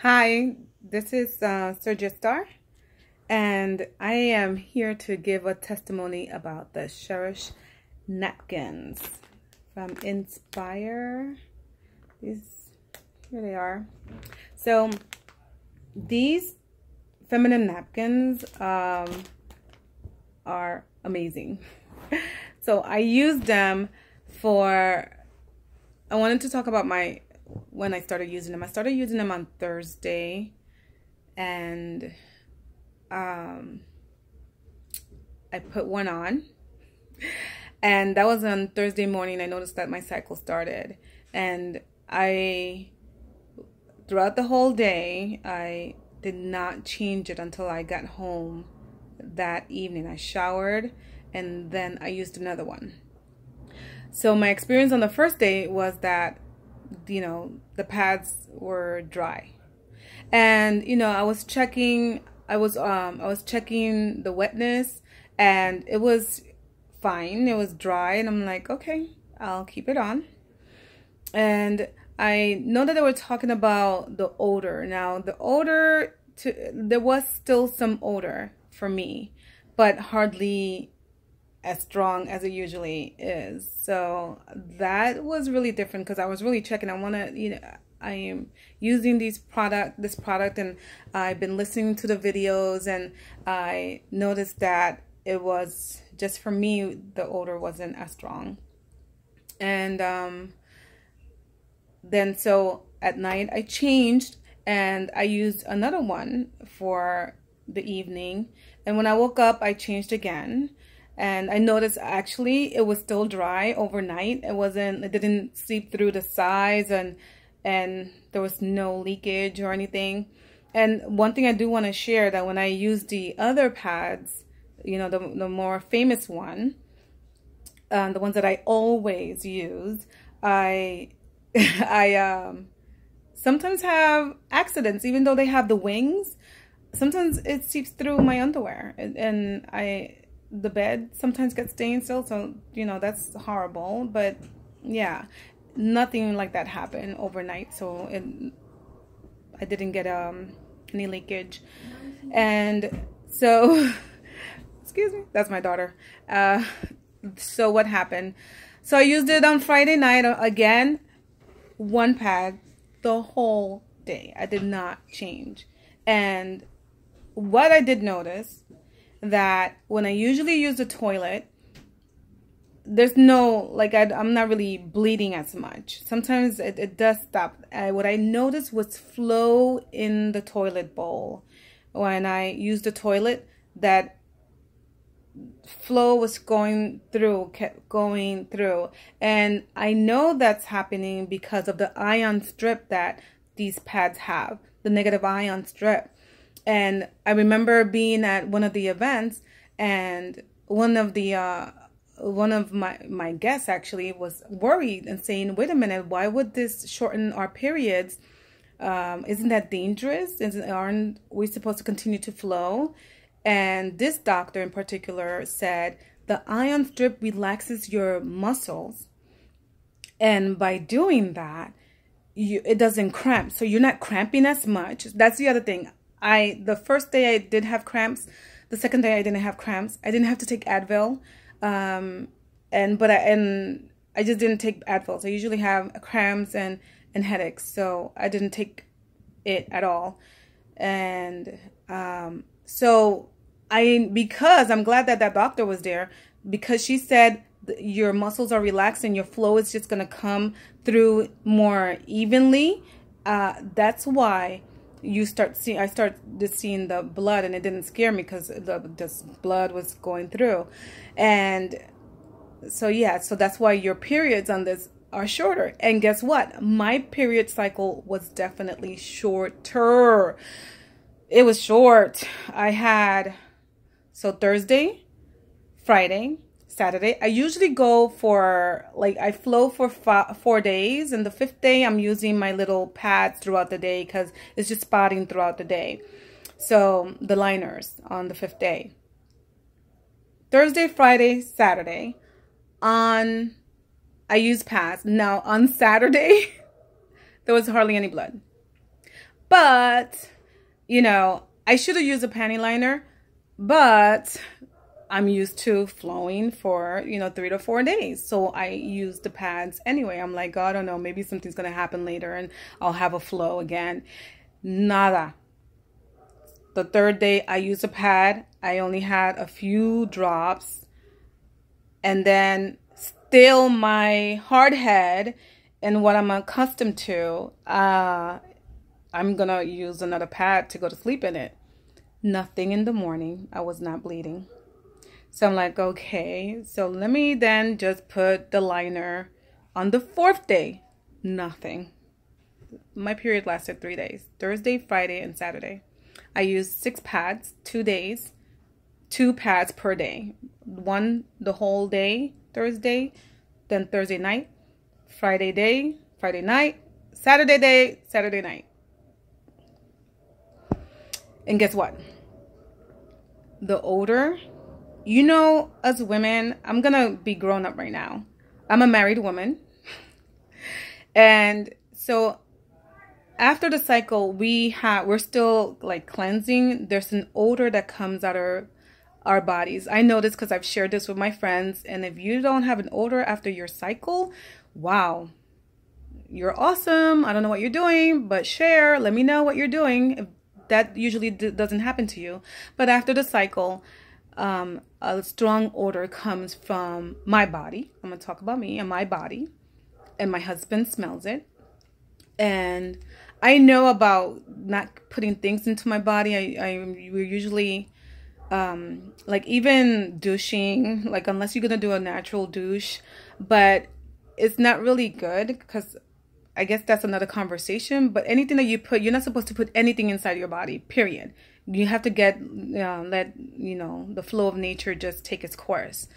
Hi, this is Sergia Starr, and I am here to give a testimony about the Cherish napkins from Inspire. Here they are. So these feminine napkins are amazing. So I used them I wanted to talk about when I started using them. I started using them on Thursday, and I put one on, and that was on Thursday morning. I noticed that my cycle started, and throughout the whole day, I did not change it until I got home that evening. I showered, and then I used another one. So my experience on the first day was that, the pads were dry, and I was checking the wetness, and it was fine. It was dry, and I'm like, okay, I'll keep it on. And I know that they were talking about the odor. Now the odor, there was still some odor for me, but hardly as strong as it usually is. So that was really different, because I was really checking. I am using this product, and I've been listening to the videos, and I noticed that it was just, for me, the odor wasn't as strong. And then so at night I changed, and I used another one for the evening, and when I woke up I changed again. And I noticed actually it was still dry overnight. It didn't seep through the sides, and there was no leakage or anything. And one thing I do want to share, that when I used the other pads, the more famous one, the ones that I always use, I sometimes have accidents, even though they have the wings. Sometimes it seeps through my underwear, and the bed sometimes gets stained still, so that's horrible. But yeah, nothing like that happened overnight, so I didn't get any leakage. And so excuse me, that's my daughter. So what happened? So I used it on Friday night again, one pad the whole day. I did not change. And what I did notice, that when I usually use the toilet, there's no, I'm not really bleeding as much. Sometimes it does stop. What I noticed was flow in the toilet bowl. When I used the toilet, that flow was kept going through. And I know that's happening because of the ion strip that these pads have, the negative ion strip. And I remember being at one of the events, and one of my guests actually was worried and saying, wait a minute, why would this shorten our periods? Isn't that dangerous? Aren't we supposed to continue to flow? And this doctor in particular said the ion strip relaxes your muscles, and by doing that, it doesn't cramp, so you're not cramping as much. That's the other thing. The first day I did have cramps. The second day I didn't have cramps. I didn't have to take Advil, and I just didn't take Advil. So I usually have cramps and headaches, so I didn't take it at all. And because I'm glad that doctor was there, because she said your muscles are relaxed and your flow is just gonna come through more evenly. That's why I started seeing the blood, and it didn't scare me, because this blood was going through. And so yeah, so that's why your periods on this are shorter. And guess what? My period cycle was definitely shorter. It was short. I had, so Thursday, Friday, Saturday. I usually go for, I flow for 4 days, and the 5th day I'm using my little pads throughout the day, because it's just spotting throughout the day. So the liners on the 5th day. Thursday, Friday, Saturday, I use pads. Now on Saturday, there was hardly any blood. But, you know, I should have used a panty liner, but I'm used to flowing for, you know, 3 to 4 days. So I use the pads anyway. I'm like, I don't know, maybe something's going to happen later and I'll have a flow again. Nada. The 3rd day I used a pad. I only had a few drops. And then still my hard head and what I'm accustomed to, I'm going to use another pad to go to sleep in it. Nothing in the morning. I was not bleeding. So I'm like, okay, so let me then just put the liner on the 4th day. Nothing. My period lasted 3 days. Thursday, Friday, and Saturday. I used 6 pads, 2 days, 2 pads per day. One the whole day, Thursday, then Thursday night, Friday day, Friday night, Saturday day, Saturday night. And guess what? The odor, you know, as women, I'm going to be grown up right now. I'm a married woman. And so after the cycle, we're still like cleansing. There's an odor that comes out of our bodies. I know this because I've shared this with my friends. And if you don't have an odor after your cycle, wow, you're awesome. I don't know what you're doing, but share. Let me know what you're doing. If that usually doesn't happen to you. But after the cycle, a strong odor comes from my body. I'm going to talk about me and my body. And my husband smells it. And I know about not putting things into my body. We're usually, like even douching, like unless you're going to do a natural douche. But it's not really good because I guess that's another conversation. But anything that you put, you're not supposed to put anything inside your body, period. You have to let, you know, the flow of nature just take its course.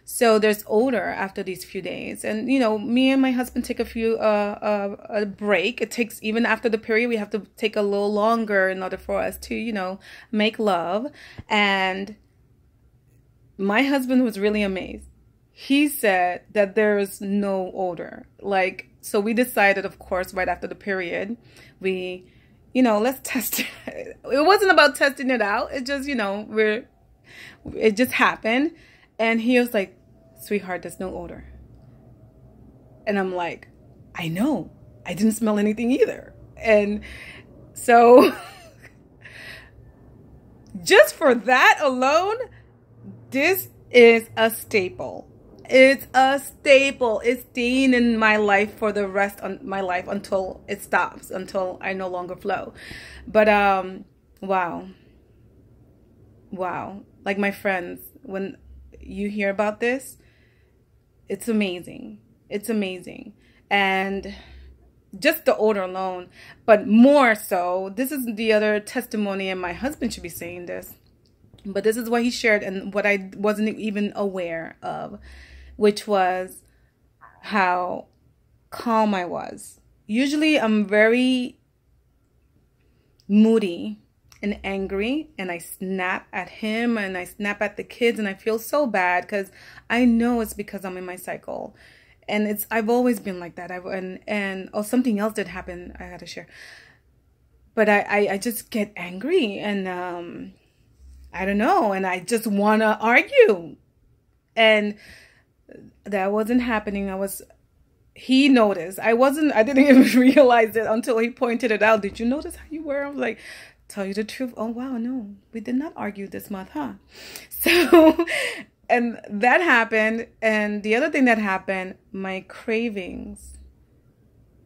So there's odor after these few days. And, you know, me and my husband take a break. It takes, even after the period, we have to take a little longer in order for us to, you know, make love. And my husband was really amazed. He said that there's no odor. Like, so we decided, of course, right after the period, you know, let's test it. It wasn't about testing it out. It just, you know, it just happened. And he was like, sweetheart, there's no odor. And I'm like, I know. I didn't smell anything either. And so just for that alone, this is a staple. It's a staple. It's staying in my life for the rest of my life until it stops, until I no longer flow. But wow. Like my friends, when you hear about this, it's amazing. It's amazing. And just the odor alone, but more so, this is the other testimony, and my husband should be saying this, but this is what he shared and what I wasn't even aware of, which was how calm I was. Usually I'm very moody and angry, and I snap at him and I snap at the kids, and I feel so bad because I know it's because I'm in my cycle. And I've always been like that. Something else did happen I had to share. But I just get angry, and I don't know, and I just want to argue. And that wasn't happening. He noticed. I didn't even realize it until he pointed it out. Did you notice how you were? I was like, tell you the truth. Oh, wow, no, we did not argue this month, huh? So, and that happened. And the other thing that happened, my cravings,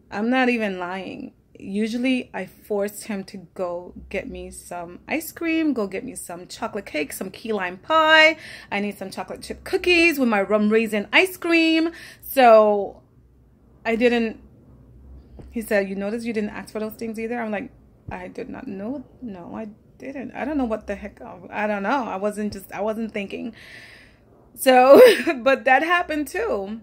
I'm not even lying. Usually I forced him to go get me some ice cream, go get me some chocolate cake, some key lime pie. I need some chocolate chip cookies with my rum raisin ice cream. So I didn't, he said, you notice you didn't ask for those things either? I'm like, I did not know. No, I didn't. I don't know what the heck. I don't know. I wasn't thinking. So, but that happened too.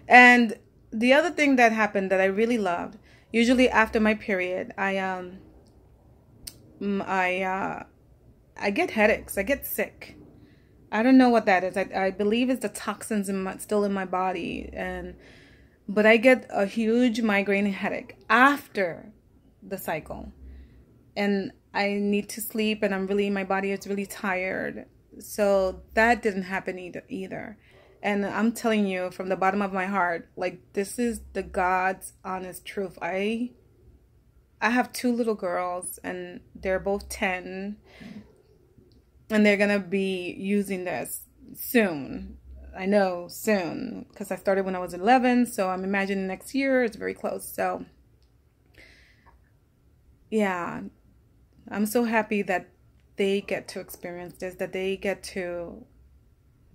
And the other thing that happened that I really loved, usually after my period, I get headaches. I get sick. I don't know what that is. I believe it's the toxins still in my body, but I get a huge migraine headache after the cycle. And I need to sleep, and my body is really tired. So that didn't happen either. And I'm telling you from the bottom of my heart, like, this is the God's honest truth. I have 2 little girls, and they're both 10, and they're gonna be using this soon. I know, soon, because I started when I was 11, so I'm imagining next year it's very close. So yeah, I'm so happy that they get to experience this, that they get to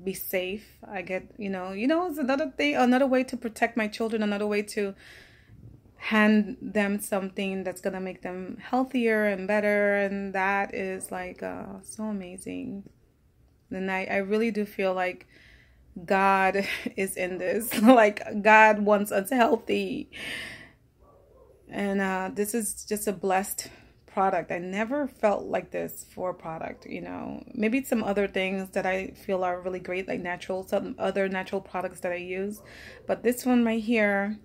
be safe. I get, it's another thing, another way to protect my children, another way to hand them something that's gonna make them healthier and better. And that is like so amazing. And I really do feel like God is in this. Like, God wants us healthy. And this is just a blessed product. I never felt like this for a product, Maybe some other things that I feel are really great, like some other natural products that I use. But this one right here,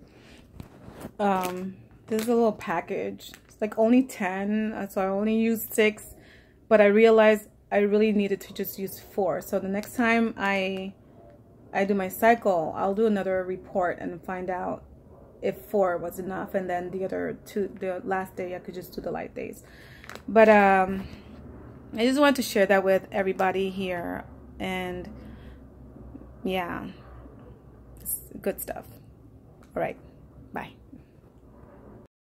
this is a little package. It's like only 10, so I only used 6. But I realized I really needed to just use 4. So the next time I do my cycle, I'll do another report and find out if 4 was enough, and then the other 2, the last day, I could just do the light days. But I just wanted to share that with everybody here. And yeah, it's good stuff. All right, bye.